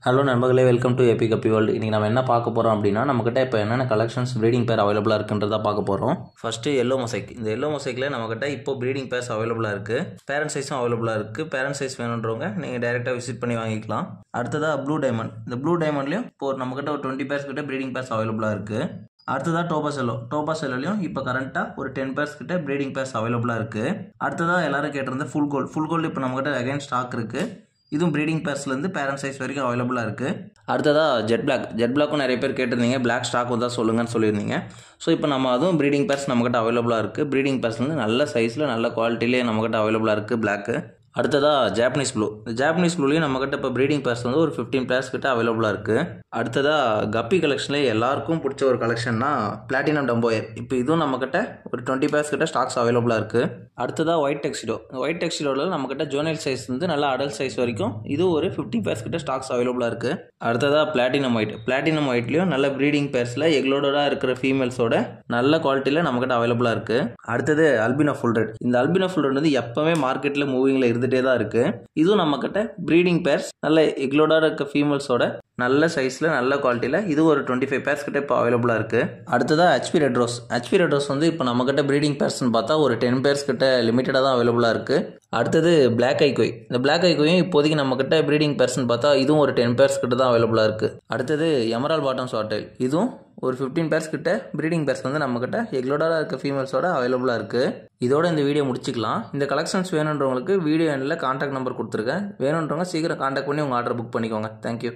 Hello நண்பர்களே, welcome to AB கப்பி world. இன்றைக்கி நம்ம என்ன பார்க்க போகிறோம் அப்படின்னா, நம்மக்கிட்ட இப்போ என்னென்ன கலெக்ஷன்ஸ் ப்ரீடிங் பேர் அவைலபிளாக இருக்குன்றதை பார்க்க போகிறோம். First yellow mosaic. இந்த எல்லோ மொசைக்கில் நம்மக்கிட்ட இப்போ ப்ரீடிங் பேர்ஸ் அவைலபிளாக இருக்குது. பேரண்ட் சைஸும் அவைலபிளாக இருக்குது. பேரண்ட் சைஸ் வேணுன்றவங்க நீங்கள் டைரெக்டாக விசிட் பண்ணி வாங்கிக்கலாம். அடுத்ததாக ப்ளூ டைமண்ட். இந்த ப்ளூ டைமண்ட்லேயும் இப்போ நம்மக்கிட்ட ஒரு 20 பேர்ஸ் கிட்ட ப்ரீடிங் பேர்ஸ் அவைலபிளாக இருக்குது. அடுத்ததாக டோபாஸ் எல்லோலையும் இப்போ கரண்ட்டாக ஒரு 10 பேர்ஸ் கிட்ட ப்ரீடிங் பேர்ஸ் அவைலபிளாக இருக்குது. அடுத்ததாக எல்லாரும் கேட்டிருந்த ஃபுல் கோல்டு இப்போ நம்மக்கிட்ட அகைன் ஸ்டாக் இருக்குது. இதுவும் ப்ரீடிங் பேர்ஸ்லேருந்து பேரண்ட் சைஸ் வரைக்கும் அவைலபிளாக இருக்குது. அடுத்ததாக ஜெட் பிளாக்கும் நிறைய பேர் கேட்டிருந்தீங்க, பிளாக் ஸ்டாக் வந்தால் சொல்லுங்கன்னு சொல்லியிருந்தீங்க. ஸோ இப்போ நம்ம அதுவும் ப்ரீடிங் பேர்ஸ் நம்மக்கிட்ட அவைலபிளாக இருக்குது. ப்ரீடிங் பேர்ஸ்லேருந்து நல்ல சைஸில் நல்ல குவாலிட்டிலே நம்மக்கிட்ட அவைலபிளாக இருக்குது பிளாக்கு. அடுத்ததாக ஜாப்பனீஸ் ப்ளூ. இந்த ஜாப்பனீஸ் ப்ளூலையும் நம்மக்கிட்ட இப்போ ப்ரீடிங் பேர்ஸ் வந்து ஒரு 15 பேர்ஸ் கிட்ட அவைலபிளாக இருக்குது. அடுத்ததாக கப்பி கலெக்ஷன்லேயே எல்லாருக்கும் பிடிச்ச ஒரு கலெக்ஷன்னா பிளாட்டினம் டம்போயர். இப்போ இதுவும் நம்மக்கிட்ட ஒரு 20 பேர்ஸ் கிட்ட ஸ்டாக்ஸ் அவைலபிளாக இருக்குது. அடுத்ததாக ஒயிட் டெக்ஸிடோவில் நம்மக்கிட்ட ஜோனல் சைஸ் வந்து நல்லா அடல்ட் சைஸ் வரைக்கும் இது ஒரு 50 பேர்ஸ் கிட்ட ஸ்டாக்ஸ் அவைலபிளாக இருக்குது. அடுத்ததாக பிளாட்டினம் ஒயிட்லேயும் நல்ல ப்ரீடிங் பேர்ஸில் எக்லோடோட இருக்கிற ஃபீமேல்ஸோட நல்ல குவாலிட்டியில் நம்மக்கிட்ட அவைலபிளாக இருக்குது. அடுத்தது அல்பினோ ஃபுல் ரெட். இந்த அல்பினோ ஃபுல் ரெட் வந்து எப்போவுமே மார்க்கெட்டில் மூவிங்கில் இருந்துகிட்டே தான் இருக்குது. இதுவும் நம்மக்கிட்ட ப்ரீடிங் பேர்ஸ் நல்ல எக்லோடோட இருக்க ஃபீமேல்ஸோட நல்ல சைஸில் நல்ல குவாலிட்டியில் இது ஒரு 25 பேர்ஸ் கிட்ட இப்போ அவைலபிளாக இருக்குது. அடுத்ததாக ஹெச்பி ரெட் ரோஸ் வந்து இப்போ நம்மக்கிட்ட ப்ரீடிங் பேர்ஸ்னு பார்த்தா ஒரு 10 பேர்ஸ் கிட்ட லிமிட்டடாக தான் அவைலபிளாக இருக்குது. அடுத்தது பிளாக் ஐகோய். இந்த பிளாக் ஐகோயும் இப்போதைக்கு நம்மக்கிட்ட ப்ரீடிங் பேர்ஸ்னு பார்த்தா இதுவும் ஒரு 10 பேர்ஸ் கிட்ட தான் அவைலபிளாக இருக்குது. அடுத்தது எமரால்ட் பாட்டம் ஸ்வார்டைல். இதுவும் ஒரு 15 பேர்ஸ் கிட்ட ப்ரீடிங் பேர்ஸ் வந்து நம்மக்கிட்ட எக்லோடாக இருக்க ஃபீமேல்ஸோட அவைலபிளாக இருக்குது. இதோட இந்த வீடியோ முடிச்சிக்கலாம். இந்த கலெக்ஷன்ஸ் வேணுன்றவங்களுக்கு வீடியோ எண்டில் கான்டாக்ட் நம்பர் கொடுத்துருக்கேன். வேணுன்றவங்க சீக்கிரம் கான்டாக்ட் பண்ணி உங்கள் ஆர்டர் புக் பண்ணிக்கோங்க. தேங்க்யூ.